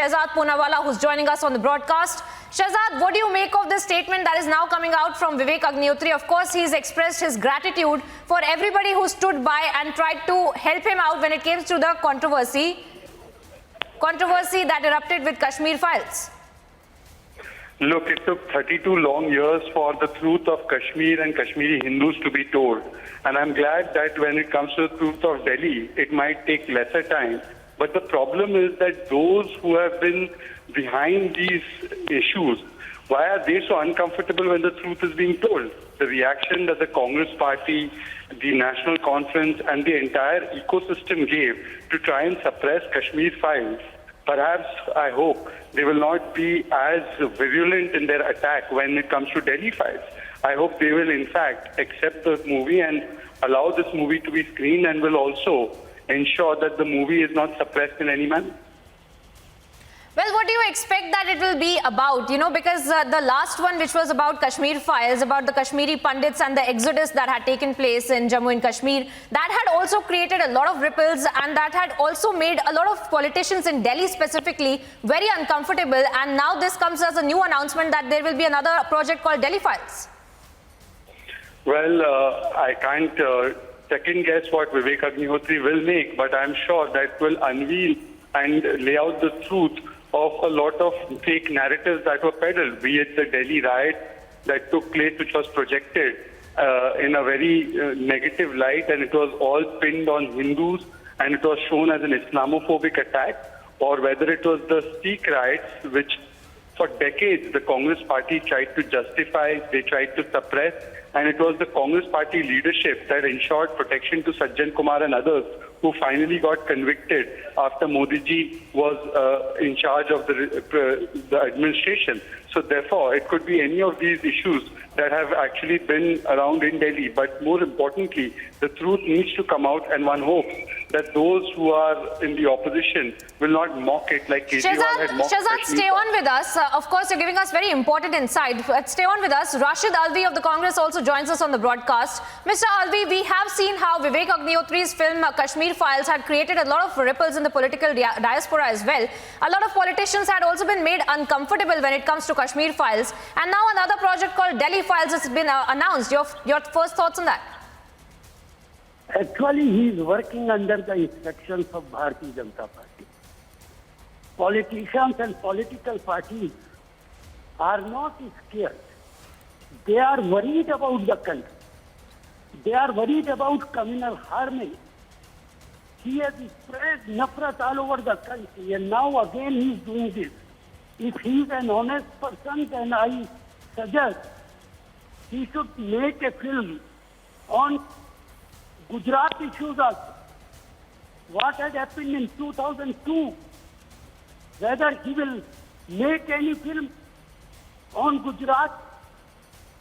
Shehzad Poonawalla, who's joining us on the broadcast. Shehzad, what do you make of this statement that is now coming out from Vivek Agnihotri? Of course, he's expressed his gratitude for everybody who stood by and tried to help him out when it came to the controversy that erupted with Kashmir files. Look, it took 32 long years for the truth of Kashmir and Kashmiri Hindus to be told. And I'm glad that when it comes to the truth of Delhi, it might take lesser time. But the problem is that those who have been behind these issues, why are they so uncomfortable when the truth is being told? The reaction that the Congress party, the National Conference and the entire ecosystem gave to try and suppress Kashmir files, perhaps, I hope, they will not be as virulent in their attack when it comes to Delhi files. I hope they will, in fact, accept the movie and allow this movie to be screened and will also ensure that the movie is not suppressed in any manner. Well, what do you expect that it will be about? You know, because the last one, which was about Kashmir files, about the Kashmiri Pandits and the exodus that had taken place in Jammu and Kashmir, that had also created a lot of ripples and that had also made a lot of politicians in Delhi specifically very uncomfortable. And now this comes as a new announcement that there will be another project called Delhi Files. Well, I can't second guess what Vivek Agnihotri will make, but I'm sure that will unveil and lay out the truth of a lot of fake narratives that were peddled, be it the Delhi riot that took place, which was projected in a very negative light, and it was all pinned on Hindus, and it was shown as an Islamophobic attack, or whether it was the Sikh riots, which for decades the Congress party tried to justify, they tried to suppress, and it was the Congress party leadership that ensured protection to Sajjan Kumar and others who finally got convicted after Modi ji was in charge of the administration. So therefore, it could be any of these issues that have actually been around in Delhi. But more importantly, the truth needs to come out, and one hopes that those who are in the opposition will not mock it like Kejriwal had mocked Shehzad, Kashmir. stay on with us. Of course, you're giving us very important insight. But stay on with us. Rashid Alvi of the Congress also joins us on the broadcast. Mr. Alvi, we have seen how Vivek Agnihotри's film Kashmir Files had created a lot of ripples in the political diaspora as well. A lot of politicians had also been made uncomfortable when it comes to Kashmir Files. And now another project called Delhi Files has been announced. Your first thoughts on that? Actually, he is working under the instructions of Bharatiya Janata Party. Politicians and political parties are not scared. They are worried about the country. They are worried about communal harmony. He has spread nafrat all over the country, and now again he is doing this. If he is an honest person, then I suggest he should make a film on Gujarat issues also. What had happened in 2002, whether he will make any film on Gujarat.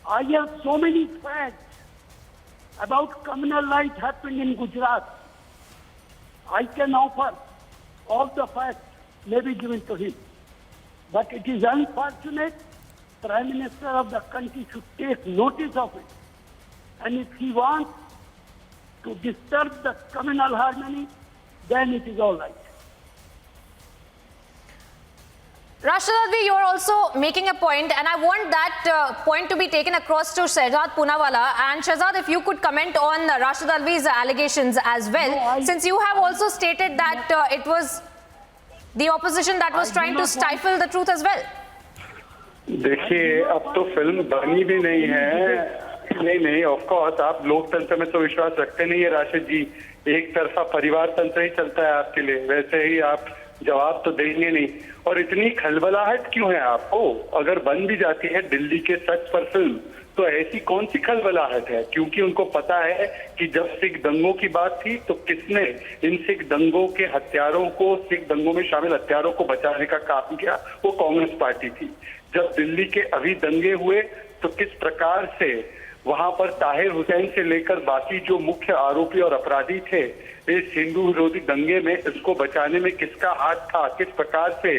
I have so many facts about communal life happened in Gujarat. I can offer all the facts may be given to him. But it is unfortunate. Prime Minister of the country should take notice of it. And if he wants to disturb the communal harmony, then it is all right. Rashid Alvi, you are also making a point, and I want that point to be taken across to Shehzad Poonawalla. And Shehzad, if you could comment on Rashid Alvi's allegations as well, since you have also stated that it was the opposition that was trying to stifle the truth as well. देखिए, अब तो film बनी भी नहीं है. नहीं, of course आप लोकतंत्र में तो विश्वास रखते नहीं है राशिद जी. एक तरफा परिवार तंत्र ही चलता है आपके लिए. वैसे ही आप जवाब तो देंगे नहीं. और इतनी खलबलाहट क्यों है आपको? अगर बन भी जाती है दिल्ली के सच पर फिल्म, तो ऐसी कौन सी खलबलाहट है? क्योंकि उनको पता है कि जब सिख दंगों की बात थी तो किसने इन सिख दंगों के हत्यारों को, सिख दंगों में शामिल हत्यारों को बचाने का काम किया? वो कांग्रेस पार्टी थी. जब दिल्ली के अभी दंगे हुए तो किस प्रकार से वहां पर ताहिर हुसैन से लेकर बाकी जो मुख्य आरोपी और अपराधी थे इस हिंदू विरोधी दंगे में, इसको बचाने में किसका हाथ था? किस प्रकार से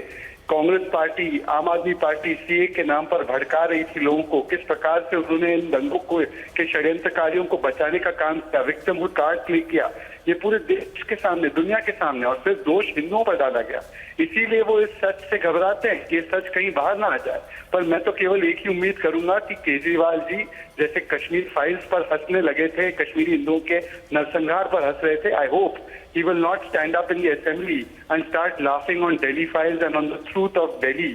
कांग्रेस पार्टी, आम आदमी पार्टी सीए के नाम पर भड़का रही थी लोगों को? किस प्रकार से उन्होंने इन दंगों को के षड्यंत्रकारियों को बचाने का काम किया, विक्टिमहुड कार्ड प्ले किया? ये पूरे देश के सामने, दुनिया के सामने, और फिर दोष हिंदुओं पर डाला गया। इसीलिए वो इस सच से घबराते हैं कि ये सच कहीं बाहर ना आ जाए। पर मैं तो केवल एक ही उम्मीद करूंगा कि केजरीवाल जी जैसे कश्मीर फाइल्स पर हंसने लगे थे, कश्मीरी हिंदुओं के नरसंहार पर हंस रहे थे, I hope he will not stand up in the assembly and start laughing on Delhi files and on the truth of Delhi.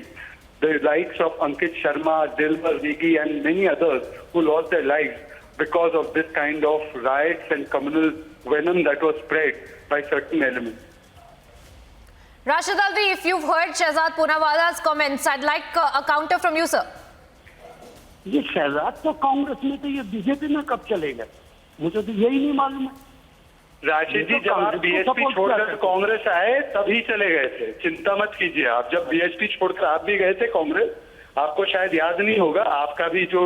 The likes of Ankit Sharma, Dilbar Negi and many others who lost their lives because of this kind of riots and communal venom that was spread by certain elements. Rashid Alvi, if you've heard Shehzad Poonawala's comments, I'd like a counter from you, sir. ये शहजाद तो कांग्रेस में, तो ये BJP में कब चलेगा? मुझे तो यही नहीं मालूम है। राशिद जी, जब आप बीएसपी छोड़कर कांग्रेस आए तभी चले गए थे, चिंता मत कीजिए। आप जब बीएसपी छोड़कर आप भी गए थे कांग्रेस, आपको शायद याद नहीं होगा, आपका भी जो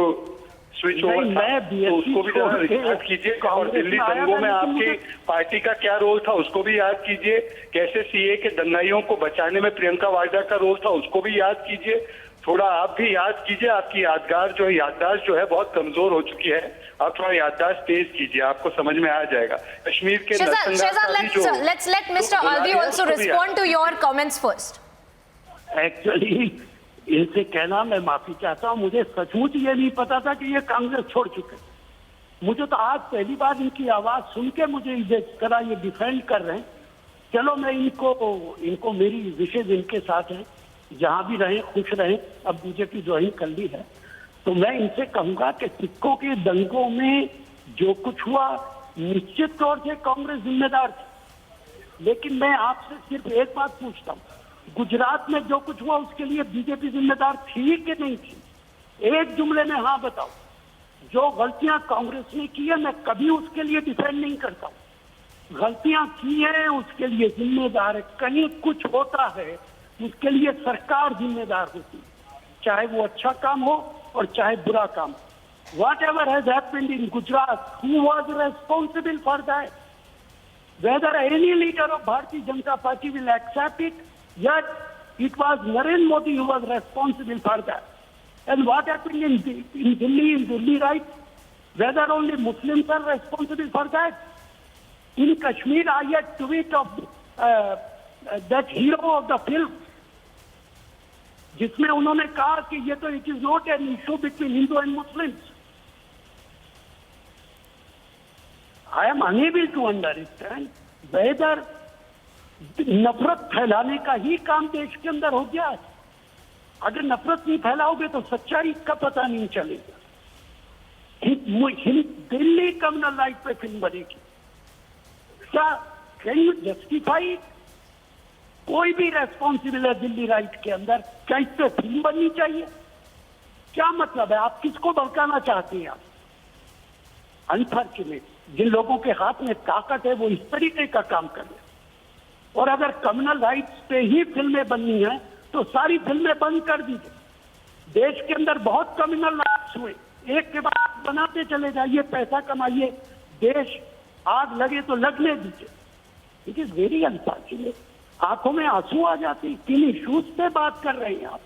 स्विच ओवर था तो उसको भी याद कीजिए। और दिल्ली दंगों में आपकी पार्टी का क्या रोल था उसको भी याद कीजिए। कैसे सीए के दंगाइयों को बचाने में प्रियंका वाड्रा का रोल था उसको भी याद कीजिए। थोड़ा आप भी याद कीजिए। आपकी याददाश्त जो है बहुत कमजोर हो चुकी है। आप थोड़ा याददाश्त तेज कीजिए, आपको समझ में आ जाएगा। कश्मीर के let's let Mr. Alvi also respond to your comments first. Actually इनसे कहना, मैं माफी चाहता हूँ, मुझे सचमुच ये नहीं पता था कि ये कांग्रेस छोड़ चुके। मुझे तो आज पहली बार इनकी आवाज सुन के मुझे इस तरह ये डिफेंड कर रहे हैं। चलो, मैं इनको मेरी विशेष इनके साथ है, जहां भी रहे खुश रहे। अब बीजेपी ज्वाइन कर ली है तो मैं इनसे कहूंगा कि सिखों के दंगों में जो कुछ हुआ निश्चित तौर से कांग्रेस जिम्मेदार थी, लेकिन मैं आपसे सिर्फ एक बात पूछता हूँ, गुजरात में जो कुछ हुआ उसके लिए बीजेपी जिम्मेदार थी कि नहीं थी? एक जुमले में हाँ बताओ। जो गलतियां कांग्रेस ने की है मैं कभी उसके लिए डिफेंड नहीं करता हूँ। गलतियां की है उसके लिए जिम्मेदार है। कहीं कुछ होता है उसके लिए सरकार जिम्मेदार होती है, चाहे वो अच्छा काम हो और चाहे बुरा काम। Whatever has happened in Gujarat, who was responsible for that? Whether any leader of Bharatiya Janata Party will accept it, yet it was Narendra Modi who was responsible for that. And what happened in Delhi, right? Whether only Muslims are responsible for that? In Kashmir, I had tweet of that hero of the film, जिसमें उन्होंने कहा कि ये तो it is not an issue between Hindu and Muslims. I am unable to understand whether नफरत फैलाने का ही काम देश के अंदर हो गया है। अगर नफरत नहीं फैलाओगे तो सच्चाई का पता नहीं चलेगा। दिल्ली कम्युनल राइट पे फिल्म बनेगी, क्या कैन यू जस्टिफाई? कोई भी रेस्पॉन्सिबल है दिल्ली राइट के अंदर, क्या इस पे फिल्म बननी चाहिए? क्या मतलब है? आप किसको भड़काना चाहते हैं? आप अनफॉर्चुनेट जिन लोगों के हाथ में ताकत है वो इस तरीके का काम कर रहे। और अगर कम्युनल राइट्स पे ही फिल्में बननी है तो सारी फिल्में बंद कर दीजिए। देश के अंदर बहुत कम्युनल राइट्स हुए, एक के बाद बनाते चले जाइए, पैसा कमाइए, देश आग लगे तो लगने दीजिए। It is very unfortunate. आंखों में आंसू आ जाते। किन इश्यूज पे बात कर रहे हैं आप?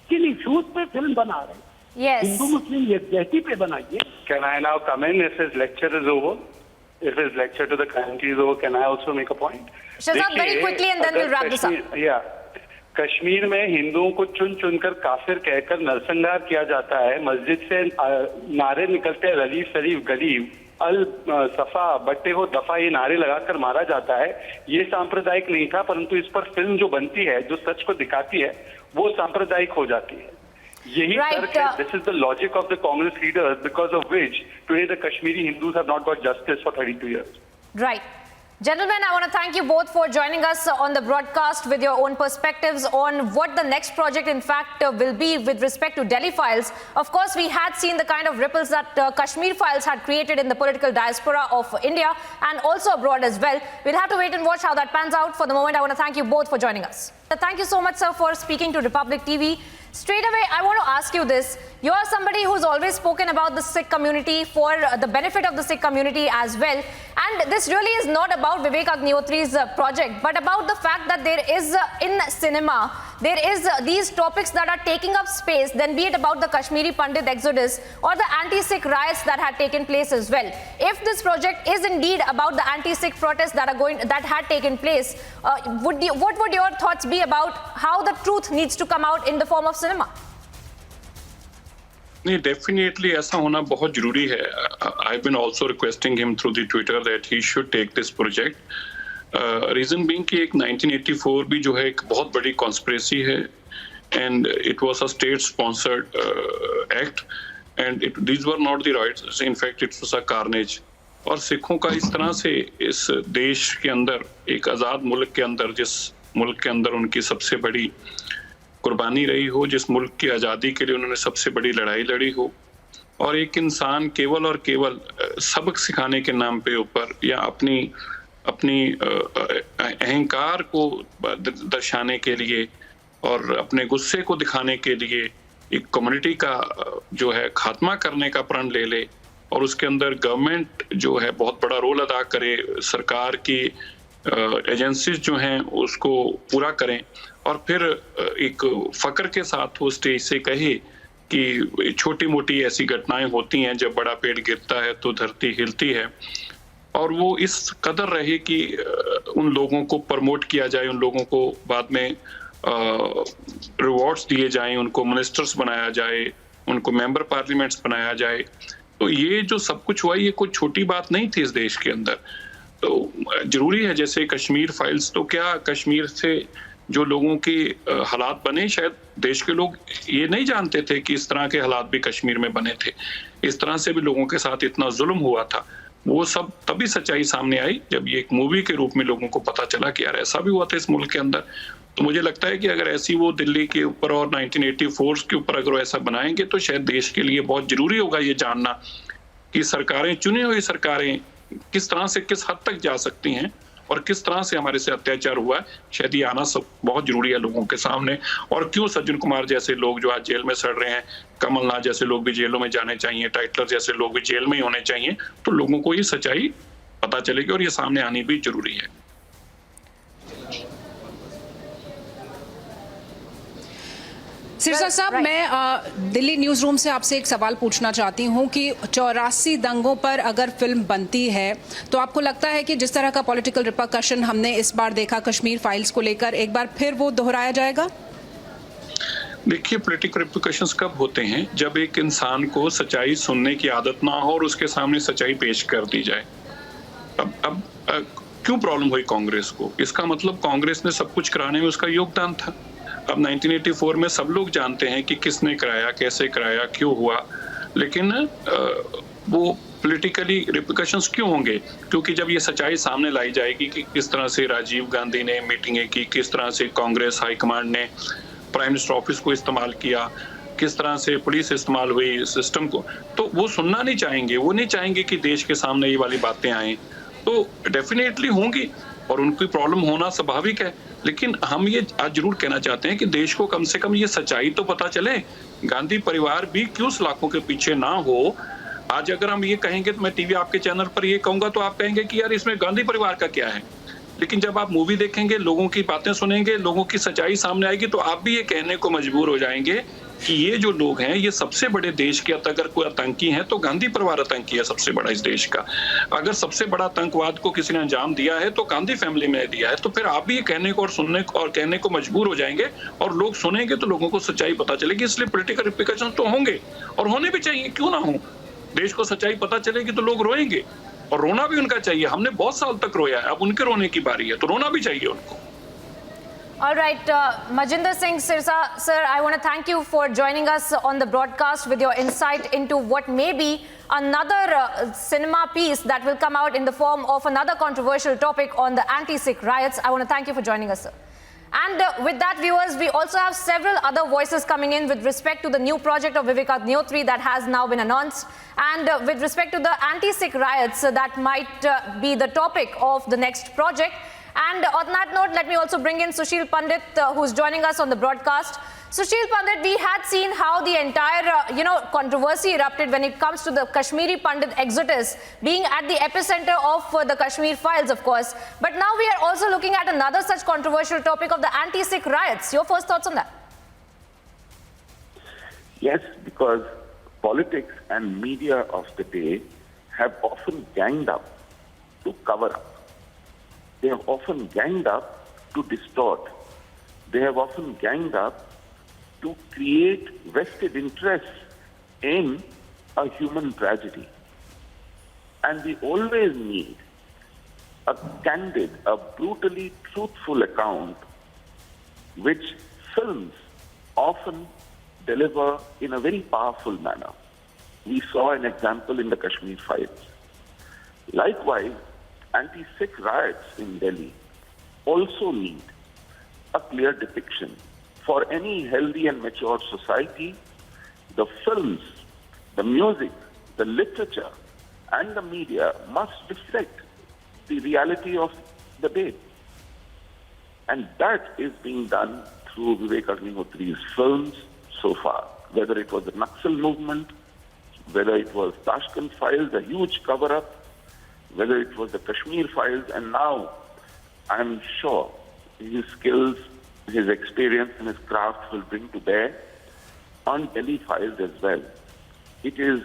किन इश्यूज पे फिल्म बना रहे हैं? Yes. हिंदू मुस्लिम यकजहती पे बनाइए। Can I now come in if his lecture is over? If his lecture to the country is over, can I also make a point? Shehzad, very quickly and then we'll wrap this up. Yeah. Kashmir में हिंदुओं को चुन चुनकर काफिर कहकर नरसंहार किया जाता है। मस्जिद से नारे निकलते हैं, रलीफ शरीफ गरीब अल सफा बट्टे हो दफा, ये नारे लगाकर मारा जाता है। ये सांप्रदायिक नहीं था, परंतु इस पर फिल्म जो बनती है, जो सच को दिखाती है, वो सांप्रदायिक हो जाती है। यही तर्क है। This is the logic of the Congress leaders, because of which today the Kashmiri Hindus have not got justice for 32 years. Right. Gentlemen, I want to thank you both for joining us on the broadcast with your own perspectives on what the next project in fact will be with respect to Delhi files. Of course, we had seen the kind of ripples that Kashmir files had created in the political diaspora of India and also abroad as well. We'll have to wait and watch how that pans out. For the moment, I want to thank you both for joining us. Thank you so much, sir, for speaking to Republic TV. Straight away, I want to ask you this. You're somebody who's always spoken about the Sikh community for the benefit of the Sikh community as well. And And this really is not about Vivek Agnihotри's project, but about the fact that there is in cinema, there is these topics that are taking up space, then be it about the Kashmiri Pandit exodus or the anti-Sikh riots that had taken place as well. If this project is indeed about the anti-Sikh protests that had taken place, what would your thoughts be about how the truth needs to come out in the form of cinema? नहीं, definitely ऐसा होना बहुत जरूरी है. I been also requesting him through the Twitter that he should take this project. Reason being कि एक 1984 भी जो है एक बहुत बड़ी कॉन्स्पिरेसी है, and it was a state sponsored act, and these were not the rights, in fact it was a carnage. और सिखों का इस तरह से इस देश के अंदर, एक आज़ाद मुल्क के अंदर, जिस मुल्क के अंदर उनकी सबसे बड़ी कुर्बानी रही हो, जिस मुल्क की आज़ादी के लिए उन्होंने सबसे बड़ी लड़ाई लड़ी हो, और एक इंसान केवल और केवल सबक सिखाने के नाम पे ऊपर या अपनी अहंकार को दर्शाने के लिए और अपने गुस्से को दिखाने के लिए एक कम्युनिटी का जो है खात्मा करने का प्रण ले ले, और उसके अंदर गवर्नमेंट जो है बहुत बड़ा रोल अदा करे, सरकार की एजेंसीज जो हैं उसको पूरा करें, और फिर एक फकर के साथ वो स्टेज से कहे कि छोटी मोटी ऐसी घटनाएं होती हैं, जब बड़ा पेड़ गिरता है तो धरती हिलती है, और वो इस कदर रहे कि उन लोगों को प्रमोट किया जाए, उन लोगों को बाद में रिवॉर्ड्स दिए जाएं, उनको मिनिस्टर्स बनाया जाए, उनको मेंबर पार्लियामेंट्स बनाया जाए. तो ये जो सब कुछ हुआ, ये कोई छोटी बात नहीं थी इस देश के अंदर. तो जरूरी है, जैसे कश्मीर फाइल्स, तो क्या कश्मीर से जो लोगों के हालात बने, शायद देश के लोग ये नहीं जानते थे कि इस तरह के हालात भी कश्मीर में बने थे, इस तरह से भी लोगों के साथ इतना जुल्म हुआ था. वो सब तभी सच्चाई सामने आई जब ये एक मूवी के रूप में लोगों को पता चला कि यार ऐसा भी हुआ था इस मुल्क के अंदर. तो मुझे लगता है कि अगर ऐसी वो दिल्ली के ऊपर और 1984 के ऊपर अगर ऐसा बनाएंगे, तो शायद देश के लिए बहुत जरूरी होगा ये जानना कि सरकारें, चुनी हुई सरकारें किस तरह से किस हद तक जा सकती हैं और किस तरह से हमारे से अत्याचार हुआ है. शायद ये आना सब बहुत जरूरी है लोगों के सामने. और क्यों सज्जन कुमार जैसे लोग जो आज जेल में सड़ रहे हैं, कमलनाथ जैसे लोग भी जेलों में जाने चाहिए, टाइटलर जैसे लोग भी जेल में ही होने चाहिए, तो लोगों को ये सच्चाई पता चलेगी और ये सामने आनी भी जरूरी है. सिरसा साहब, मैं दिल्ली न्यूज़ रूम से आपसे एक सवाल पूछना चाहती हूं कि 84 दंगों पर अगर फिल्म बनती है, तो आपको लगता है कि जिस तरह का पॉलिटिकल रिपरकशन हमने इस बार देखा कश्मीर फाइल्स को लेकर, एक बार फिर वो दोहराया जाएगा? देखिए, पॉलिटिकल रिपरकशंस कब होते हैं? जब एक इंसान को सच्चाई सुनने की आदत ना हो और उसके सामने सच्चाई पेश कर दी जाए. अब क्यों प्रॉब्लम हुई कांग्रेस को? इसका मतलब कांग्रेस ने सब कुछ कराने में उसका योगदान था. अब 1984 में सब लोग जानते हैं कि किसने कराया, कैसे कराया, क्यों हुआ, लेकिन वो पॉलिटिकली रिपरकशंस क्यों होंगे? क्योंकि जब ये सच्चाई सामने लाई जाएगी कि किस तरह से राजीव गांधी ने मीटिंगें की, किस तरह से कांग्रेस हाईकमांड ने प्राइम मिनिस्टर ऑफिस को इस्तेमाल किया, किस तरह से पुलिस इस्तेमाल हुई सिस्टम को, तो वो सुनना नहीं चाहेंगे. वो नहीं चाहेंगे कि देश के सामने ये वाली बातें आएं. तो डेफिनेटली होंगी और उनकी प्रॉब्लम होना स्वाभाविक है. लेकिन हम ये आज जरूर कहना चाहते हैं कि देश को कम से कम ये सच्चाई तो पता चले. गांधी परिवार भी क्यों सलाखों के पीछे ना हो. आज अगर हम ये कहेंगे, तो मैं टीवी आपके चैनल पर ये कहूंगा तो आप कहेंगे कि यार इसमें गांधी परिवार का क्या है. लेकिन जब आप मूवी देखेंगे, लोगों की बातें सुनेंगे, लोगों की सच्चाई सामने आएगी, तो आप भी ये कहने को मजबूर हो जाएंगे कि ये जो लोग हैं, ये सबसे बड़े देश के अगर कोई आतंकी है तो गांधी परिवार आतंकी है सबसे बड़ा इस देश का. अगर सबसे बड़ा आतंकवाद को किसी ने अंजाम दिया है तो गांधी फैमिली में दिया है. तो फिर आप भी ये कहने को और सुनने को और कहने को मजबूर हो जाएंगे, और लोग सुनेंगे तो लोगों को सच्चाई पता चलेगी. इसलिए पॉलिटिकल रिपरकशन तो होंगे और होने भी चाहिए, क्यों ना हो. देश को सच्चाई पता चलेगी तो लोग रोएंगे, और रोना भी उनका चाहिए. हमने बहुत साल तक रोया है, अब उनके रोने की बारी है, तो रोना भी चाहिए उनको. All right, Manjinder Singh Sirsa, sir, I want to thank you for joining us on the broadcast with your insight into what may be another cinema piece that will come out in the form of another controversial topic on the anti-Sikh riots. I want to thank you for joining us, sir. And with that, viewers, we also have several other voices coming in with respect to the new project of Vivek Agnihotri that has now been announced, and with respect to the anti-Sikh riots that might be the topic of the next project. And on that note, let me also bring in Sushil Pandit, who's joining us on the broadcast. Sushil Pandit, we had seen how the entire, controversy erupted when it comes to the Kashmiri Pandit exodus being at the epicenter of the Kashmir files, of course. But now we are also looking at another such controversial topic of the anti-Sikh riots. Your first thoughts on that? Yes, because politics and media of the day have often ganged up to cover up. They have often ganged up to distort. They have often ganged up to create vested interests in a human tragedy. And we always need a candid, a brutally truthful account, which films often deliver in a very powerful manner. We saw an example in the Kashmir files. Likewise, anti-Sikh riots in Delhi also need a clear depiction. For any healthy and mature society, the films, the music, the literature, and the media must reflect the reality of the day. And that is being done through Vivek Agnihotри's films so far, whether it was the Naxal movement, whether it was Tashkent files, a huge cover-up, whether it was the Kashmir files, and now I'm sure his skills, his experience and his craft will bring to bear on Delhi files as well. It is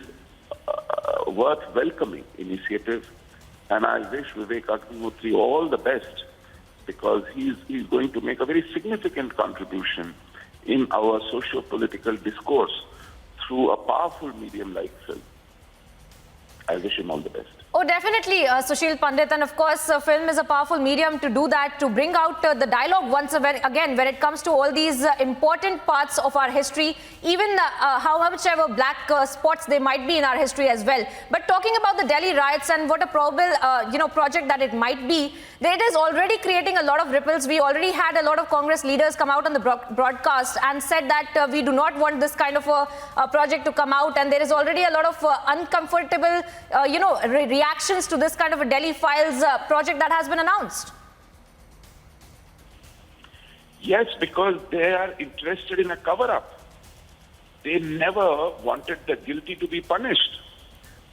a worth welcoming initiative, and I wish Vivek Agnihotri all the best, because he's going to make a very significant contribution in our socio-political discourse through a powerful medium like film. I wish him all the best. Oh, definitely, Sushil Pandit. And of course, film is a powerful medium to do that, to bring out the dialogue once again when it comes to all these important parts of our history, even how much ever black spots they might be in our history as well. But talking about the Delhi riots and what a probable, project that it might be, it is already creating a lot of ripples. We already had a lot of Congress leaders come out on the broadcast and said that we do not want this kind of a project to come out. And there is already a lot of uncomfortable, reactions to this kind of a Delhi Files project that has been announced. Yes, because they are interested in a cover-up. They never wanted the guilty to be punished.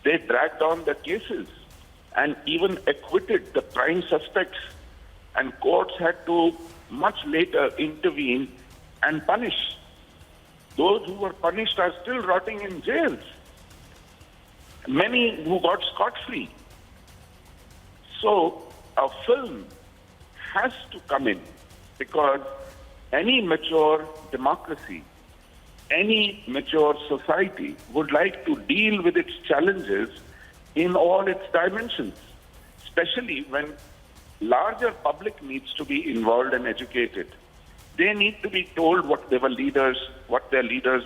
They dragged on the cases and even acquitted the prime suspects, and courts had to much later intervene and punish. Those who were punished are still rotting in jails. Many who got scot-free. So a film has to come in, because any mature democracy, any mature society would like to deal with its challenges in all its dimensions, especially when larger public needs to be involved and educated. They need to be told what their leaders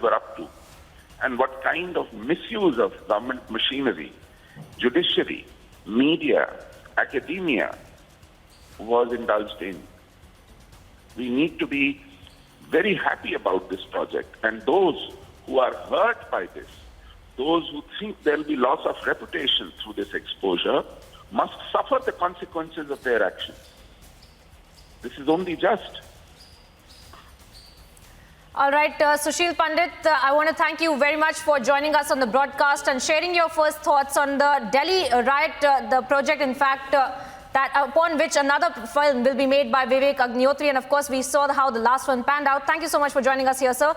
were up to, and what kind of misuse of government machinery, judiciary, media, academia was indulged in. We need to be very happy about this project, and those who are hurt by this, those who think there will be loss of reputation through this exposure, must suffer the consequences of their actions. This is only just. All right, Sushil Pandit, I want to thank you very much for joining us on the broadcast and sharing your first thoughts on the Delhi riot, the project, in fact, that upon which another film will be made by Vivek Agnihotri. And of course, we saw how the last one panned out. Thank you so much for joining us here, sir.